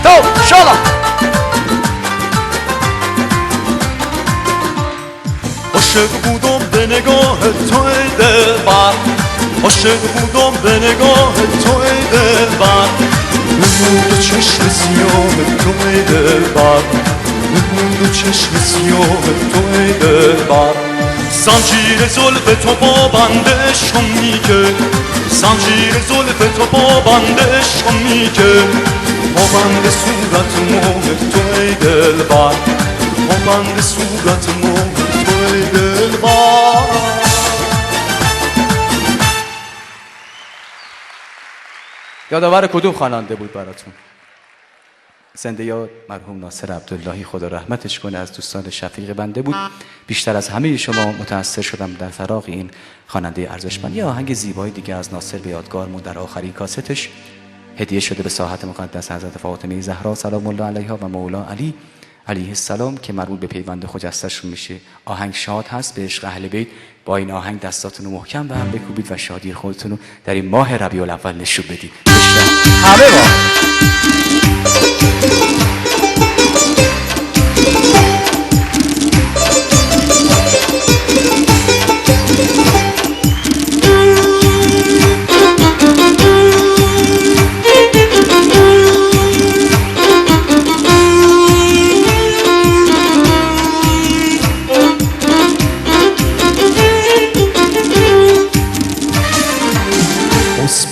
تو شالا عاشق بودم به نگاه تو ای دلبر، عاشق بودم به نگاه تو ای دلبر، بموند چشم سیاه تو ای دلبر، بموند چشم سیاه تو ای دلبر. زنجیر زلف تو با بند عشقم میگه، زنجیر زلف تو با بند عشقم میگه، با بند صورت ماه تو ای دلبر، با بند صورت ماه تو ای دلبر. یادآور کدوم خواننده بود براتون؟ زنده یاد مرحوم ناصر عبداللهی، خدا رحمتش کنه، از دوستان شفیق بنده بود. بیشتر از همه شما متأثر شدم در فراق این خواننده ارزشمند. یه آهنگ زیبای دیگه از ناصر به یادگار موند در آخرین کاستش، هدیه شده به ساحت مقدس حضرت فاطمه زهرا سلام الله علیها و مولا علی علیه السلام که مربوط به پیوند خجسته‌شون میشه. آهنگ شاد هست به عشق اهل بیت. با این آهنگ دستاتون رو محکم به هم بکوبید و شادی خودتون رو در این ماه ربیع الاول نشون بدید. همه ما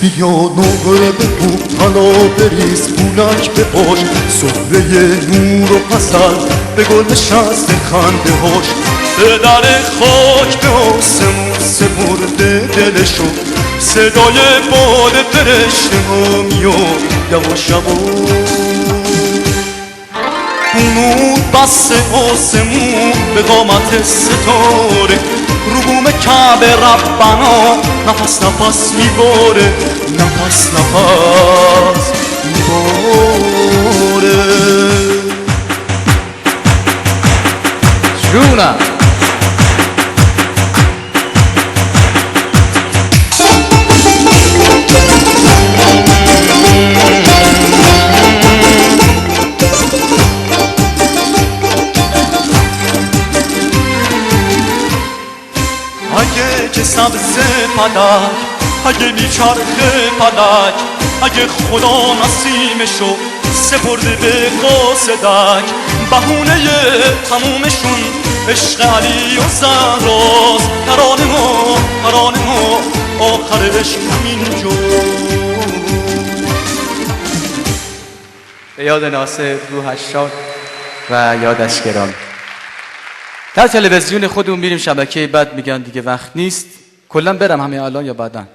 بیا نقره بگو حالا بریز پولک به پاش، سفره نور و حسن به گل نشسته خنده هاش، به در خاک به آسمون سپرده دلشو، صدای باد فرشته ها میاد یواش یواش، نور بس آسمون به قامت ستاره، رو بوم کعبه ربنا نفس نفس میباره، نفس نفس میباره. جونم اگه که سبز فلک، اگه میچرخه فلک، اگه خدا نسیمشو سپرده به قاصدک، بهونه تمومشون عشق علی و زهراست، ترانه ما آخرش همینجا. به یاد ناصر روحش شاد و یادش گرامی. در تلویزیون خودمون میریم شبکه، بعد میگن دیگه وقت نیست. کلا برم همین الان یا بعدن؟